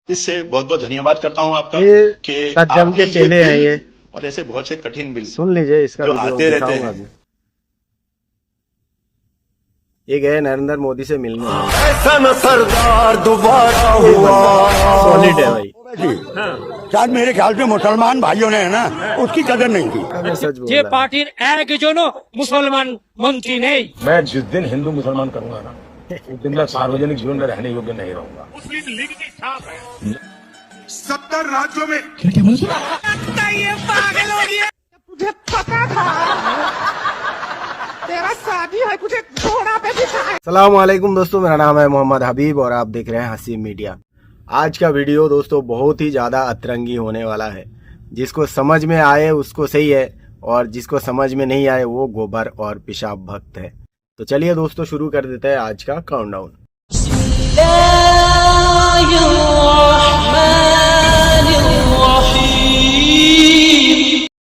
इससे बहुत बहुत धन्यवाद करता हूँ आपका ये कि सज्जन आपने के चेले हैं ये। और ऐसे बहुत से कठिन बिल सुन लीजिए इसका जो वीडियो आते रहते दिखाऊंगा हैं। अभी। ये गए नरेंद्र मोदी से मिलने। ऐसा न सरदार दोबारा हुआ। सॉलिड है भाई। शायद मेरे ख्याल से मुसलमान भाइयों ने है ना उसकी कदर नहीं की। मैं सच बोल যে रहा हूं। পার্টির একজনও মুসলমান মন্ত্রী নেই। मैं जिस दिन हिंदू मुसलमान करूंगा ना उस दिन मैं सार्वजनिक जीवन में रहने योग्य नहीं रहूंगा। 70 राज्यों में तुझे पता था तेरा शादी है तुझे घोड़ा पे बिठाया। अस्सलाम वालेकुम दोस्तों, मेरा नाम है मोहम्मद हबीब और आप देख रहे हैं हसीब मीडिया। आज का वीडियो दोस्तों बहुत ही ज़्यादा अतरंगी होने वाला है। जिसको समझ में आए उसको सही है और जिसको समझ में नहीं आए वो गोबर और पेशाब भक्त है। तो चलिए दोस्तों शुरू कर देते हैं आज का काउंटडाउन।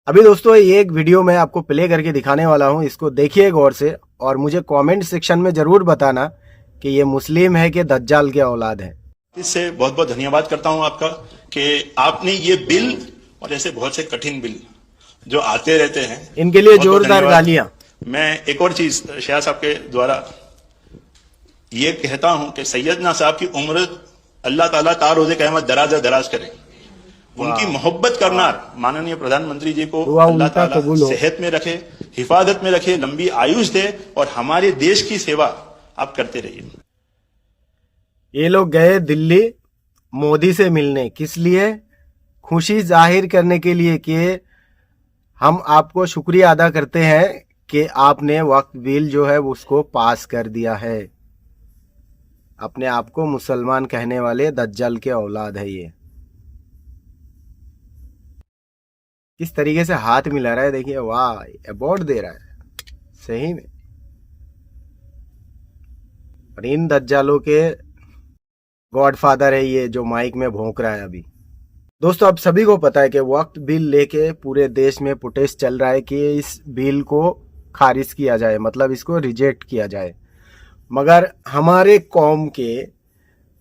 अभी दोस्तों एक वीडियो मैं आपको प्ले करके दिखाने वाला हूं, इसको देखिए गौर से और मुझे कमेंट सेक्शन में जरूर बताना कि ये मुस्लिम है कि दज्जाल के औलाद है। इससे बहुत बहुत धन्यवाद करता हूँ आपका कि आपने ये बिल और ऐसे बहुत से कठिन बिल जो आते रहते हैं इनके लिए बहुत बहुत जोरदार धन्यवाद। गालियां। मैं एक और चीज शाह साहब के द्वारा ये कहता हूं कि सैयदना साहब की उम्र अल्लाह ताला तारोज़े क़यामत दराज करे। उनकी मोहब्बत करना माननीय प्रधानमंत्री जी को दुआ अल्लाह उनका ताला कबूल हो। सेहत में रखे, हिफाजत में रखे, लंबी आयुष दे और हमारे देश की सेवा आप करते रहिए। ये लोग गए दिल्ली मोदी से मिलने, किस लिए? खुशी जाहिर करने के लिए कि हम आपको शुक्रिया अदा करते हैं कि आपने वक्फ बिल जो है उसको पास कर दिया है। अपने आप को मुसलमान कहने वाले दज्जाल के औलाद है ये। किस तरीके से हाथ मिला रहा है देखिए, वाह, अवार्ड दे रहा है सही में। और इन दज्जालों के गॉडफादर है ये जो माइक में भौंक रहा है अभी। दोस्तों अब सभी को पता है कि वक्फ बिल लेके पूरे देश में प्रोटेस्ट चल रहा है कि इस बिल को खारिज किया जाए, मतलब इसको रिजेक्ट किया जाए। मगर हमारे कौम के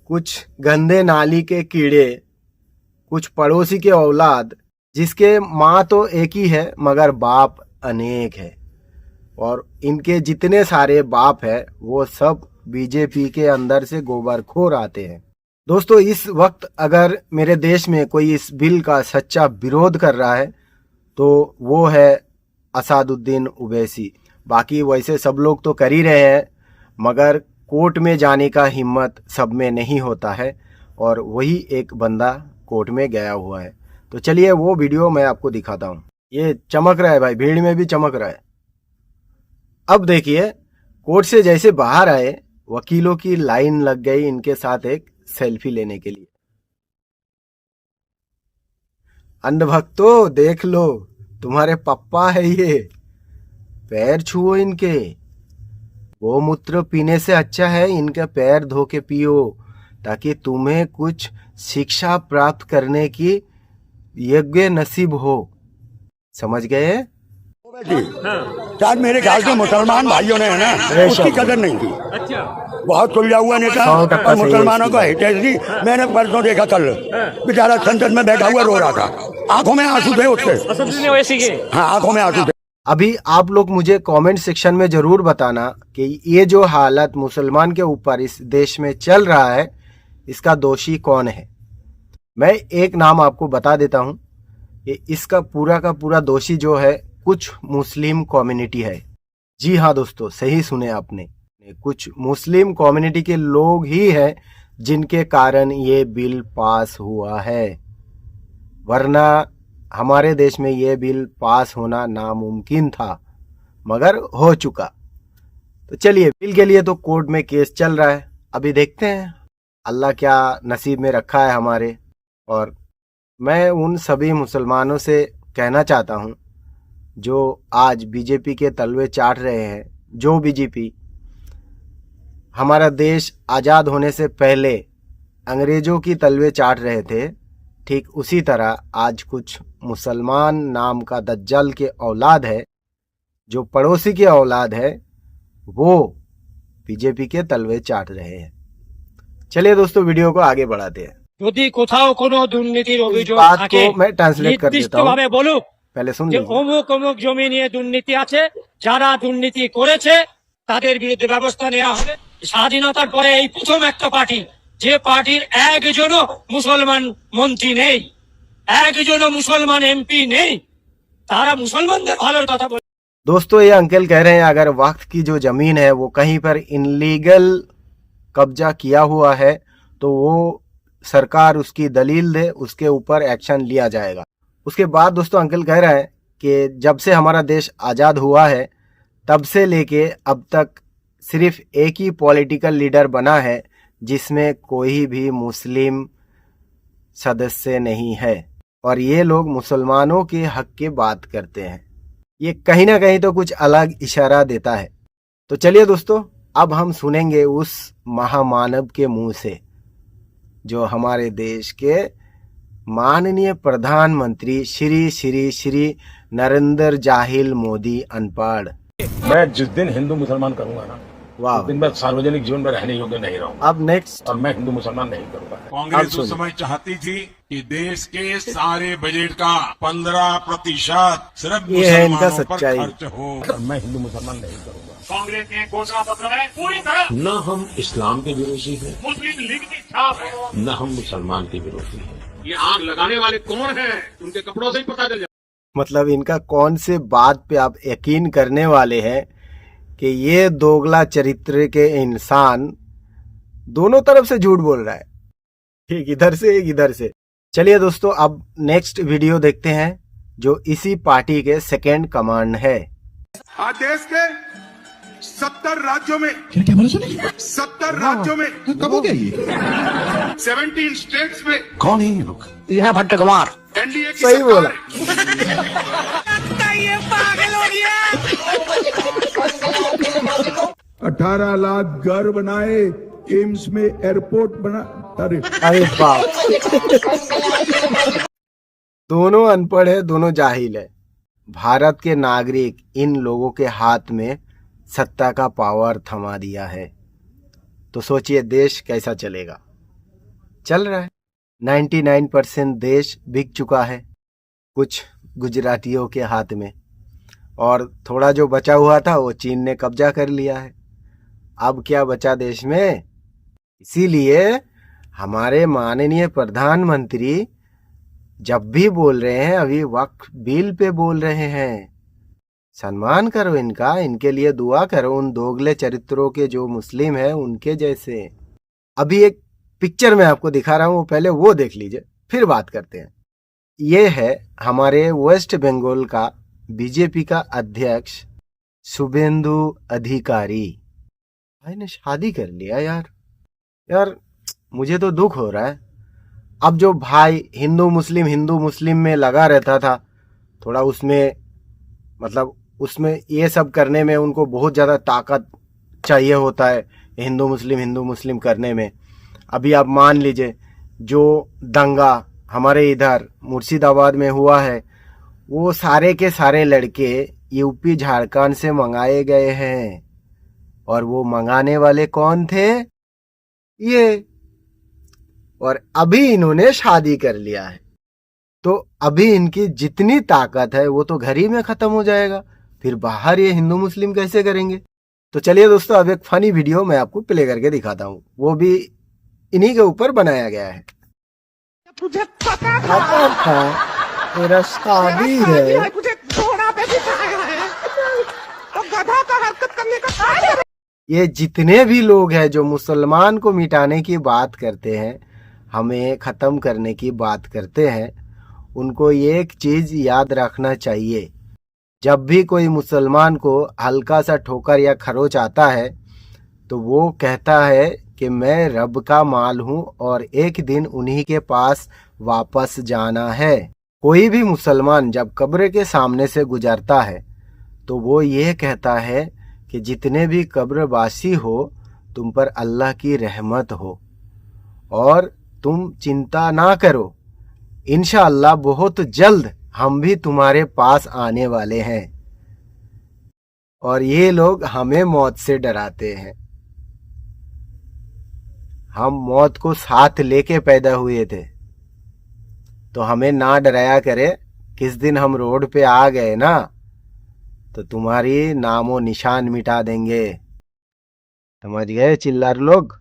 कुछ गंदे नाली के कीड़े, कुछ पड़ोसी के औलाद, जिसके माँ तो एक ही है मगर बाप अनेक है, और इनके जितने सारे बाप है वो सब बीजेपी के अंदर से गोबरखोर आते हैं। दोस्तों इस वक्त अगर मेरे देश में कोई इस बिल का सच्चा विरोध कर रहा है तो वो है असादुद्दीन ओवैसी। बाकी वैसे सब लोग तो कर ही रहे हैं मगर कोर्ट में जाने का हिम्मत सब में नहीं होता है, और वही एक बंदा कोर्ट में गया हुआ है। तो चलिए वो वीडियो मैं आपको दिखाता हूँ। ये चमक रहा है भाई, भीड़ में भी चमक रहा है। अब देखिए कोर्ट से जैसे बाहर आए वकीलों की लाइन लग गई इनके साथ एक सेल्फी लेने के लिए। अंधभक्तों देख लो, तुम्हारे पप्पा है ये, पैर छुओ इनके। गोमूत्र पीने से अच्छा है इनके पैर धो के पियो ताकि तुम्हें कुछ शिक्षा प्राप्त करने की योग्य नसीब हो। समझ गए? शायद मेरे ख्याल से मुसलमान भाइयों ने है ना उसकी कदर नहीं की। बहुत सुलझा हुआ नेता 100% और सही है मुसलमानों इसकी को हिटेश दी। मैंने परसों देखा, कल बेचारा संसद में बैठा हुआ रो रहा था, आंखों में आंसू थे उसके। असदुद्दीन ओवैसी के हाँ, आंखों में आंसू थे। अभी आप लोग मुझे कमेंट सेक्शन में जरूर बताना कि ये जो हालत मुसलमान के ऊपर इस देश में चल रहा है इसका दोषी कौन है। मैं एक नाम आपको बता देता हूं कि इसका पूरा का पूरा दोषी जो है कुछ मुस्लिम कम्युनिटी है। जी हाँ दोस्तों, सही सुने आपने, कुछ मुस्लिम कम्युनिटी के लोग ही हैं जिनके कारण ये बिल पास हुआ है, वरना हमारे देश में ये बिल पास होना नामुमकिन था, मगर हो चुका। तो चलिए, बिल के लिए तो कोर्ट में केस चल रहा है, अभी देखते हैं अल्लाह क्या नसीब में रखा है हमारे। और मैं उन सभी मुसलमानों से कहना चाहता हूँ जो आज बीजेपी के तलवे चाट रहे हैं, जो बीजेपी हमारा देश आज़ाद होने से पहले अंग्रेज़ों की तलवे चाट रहे थे, ठीक उसी तरह आज कुछ मुसलमान नाम का दज्जाल के औलाद है, जो पड़ोसी के औलाद है, वो बीजेपी के तलवे चाट रहे हैं। चलिए दोस्तों वीडियो को आगे बढ़ाते हैं। যদি কোথাও কোনো দুর্নীতির অভিযোগ बात থাকে को मैं ट्रांसलेट कर देता নির্দিষ্টভাবে हूँ, বলুক पहले सुन যে लीजिए। অমুক অমুক জমি নিয়ে দুর্নীতি আছে, যারা দুর্নীতি করেছে তাদের বিরুদ্ধে ব্যবস্থা নেওয়া হবে। স্বাধীনতার পরে এই প্রথম একটা পার্টি যে পার্টির একজনও মুসলমান মন্ত্রী নেই, একজনও মুসলমান এমপি নেই, তারা মুসলমানদের ভালোর কথা বলে। दोस्तों ये अंकल कह रहे हैं अगर वक्त की जो जमीन है वो कहीं पर इनलीगल कब्जा किया हुआ है तो वो सरकार उसकी दलील दे, उसके ऊपर एक्शन लिया जाएगा। उसके बाद दोस्तों अंकल कह रहे हैं कि जब से हमारा देश आज़ाद हुआ है तब से लेके अब तक सिर्फ एक ही पॉलिटिकल लीडर बना है जिसमें कोई भी मुस्लिम सदस्य नहीं है, और ये लोग मुसलमानों के हक की बात करते हैं। ये कहीं ना कहीं तो कुछ अलग इशारा देता है। तो चलिए दोस्तों अब हम सुनेंगे उस महामानव के मुंह से जो हमारे देश के माननीय प्रधानमंत्री श्री श्री श्री नरेंद्र जाहिल मोदी अनपढ़। मैं जिस दिन हिंदू मुसलमान करूंगा ना, वाह। उस दिन मैं सार्वजनिक जीवन में रहने योग्य नहीं रहूंगा, अब नेक्स्ट और मैं हिंदू मुसलमान नहीं करूंगा। कांग्रेस उस समय चाहती थी कि देश के सारे बजट का 15% सिर्फ ये है इनका मुसलमानों पर सच्चाई। खर्च हो। और मैं हिंदू मुसलमान नहीं करूंगा। कांग्रेस के घोषणा पत्र में पूरी तरह न हम इस्लाम के विरोधी हैं, मुस्लिम लीग की छाप है। न हम मुसलमान के विरोधी हैं। ये आग लगाने वाले कौन हैं? उनके कपड़ों से ही पता चल जाए। मतलब इनका कौन से बात पे आप यकीन करने वाले हैं कि ये दोगला चरित्र के इंसान दोनों तरफ से झूठ बोल रहा है, एक इधर से एक इधर से। चलिए दोस्तों अब नेक्स्ट वीडियो देखते हैं जो इसी पार्टी के सेकंड कमांड है। आज देश के 70 राज्यों में 70 राज्यों में कब हो गया ये? 17 स्टेट्स में कौन है ये लोग? यह भट्ट कुमार एनडीए की सही बोला। ये पागल हो गया। 18 लाख घर बनाए, एम्स में एयरपोर्ट बना। अरे अरे बाप, दोनों अनपढ़ है, दोनों जाहिल है। भारत के नागरिक इन लोगों के हाथ में सत्ता का पावर थमा दिया है, तो सोचिए देश कैसा चलेगा। चल रहा है, 99% देश बिक चुका है कुछ गुजरातियों के हाथ में, और थोड़ा जो बचा हुआ था वो चीन ने कब्जा कर लिया है। अब क्या बचा देश में? इसीलिए हमारे माननीय प्रधानमंत्री जब भी बोल रहे हैं अभी वक्फ बिल पे बोल रहे हैं, सम्मान करो इनका, इनके लिए दुआ करो, उन दोगले चरित्रों के जो मुस्लिम है उनके जैसे। अभी एक पिक्चर मैं आपको दिखा रहा हूँ, पहले वो देख लीजिए फिर बात करते हैं। ये है हमारे वेस्ट बंगाल का बीजेपी का अध्यक्ष शुभेंदु अधिकारी। भाई ने शादी कर लिया यार मुझे तो दुख हो रहा है। अब जो भाई हिंदू मुस्लिम में लगा रहता था, थोड़ा उसमें मतलब उसमें ये सब करने में उनको बहुत ज़्यादा ताकत चाहिए होता है हिंदू मुस्लिम करने में। अभी आप मान लीजिए जो दंगा हमारे इधर मुर्शिदाबाद में हुआ है, वो सारे के सारे लड़के यूपी झारखंड से मंगाए गए हैं, और वो मंगाने वाले कौन थे? ये। और अभी इन्होंने शादी कर लिया है, तो अभी इनकी जितनी ताकत है वो तो घर ही में खत्म हो जाएगा, फिर बाहर ये हिंदू मुस्लिम कैसे करेंगे? तो चलिए दोस्तों अब एक फनी वीडियो मैं आपको प्ले करके दिखाता हूँ, वो भी इन्हीं के ऊपर बनाया गया है। तुझे पता था मेरा शादी शादी है। तुझे घोड़ा पे बिठाया है तो गधा का हरकत करने का काय है? ये जितने भी लोग हैं जो मुसलमान को मिटाने की बात करते हैं, हमें ख़त्म करने की बात करते हैं, उनको एक चीज़ याद रखना चाहिए, जब भी कोई मुसलमान को हल्का सा ठोकर या खरोच आता है तो वो कहता है कि मैं रब का माल हूँ और एक दिन उन्हीं के पास वापस जाना है। कोई भी मुसलमान जब कब्र के सामने से गुजरता है तो वो ये कहता है कि जितने भी कब्रवासी हो तुम पर अल्लाह की रहमत हो और तुम चिंता ना करो, इंशाअल्लाह बहुत जल्द हम भी तुम्हारे पास आने वाले हैं। और ये लोग हमें मौत से डराते हैं। हम मौत को साथ लेके पैदा हुए थे, तो हमें ना डराया करे। किस दिन हम रोड पे आ गए ना तो तुम्हारी नामो निशान मिटा देंगे। समझ गए चिल्लार लोग?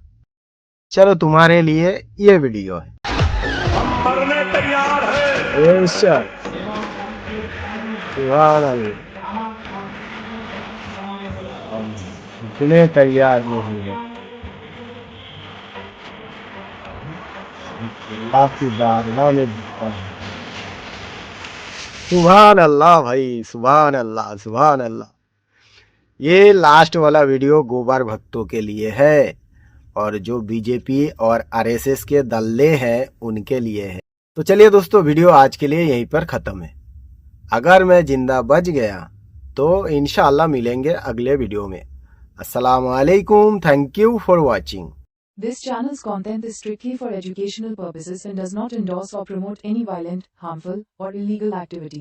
चलो तुम्हारे लिए ये वीडियो है। सुभान अल्लाह, इतने तैयार नहीं है। सुभान अल्लाह भाई, सुभान अल्लाह, सुभान अल्लाह। ये लास्ट वाला वीडियो गोबर भक्तों के लिए है और जो बीजेपी और आरएसएस के दल्ले हैं उनके लिए है। तो चलिए दोस्तों, वीडियो आज के लिए यहीं पर खत्म है। अगर मैं जिंदा बच गया तो इंशाअल्लाह मिलेंगे अगले वीडियो में। अस्सलाम वालेकुम, thank you for watching. This channel's content is strictly for educational purposes and does not endorse or promote any violent, harmful, or illegal activities.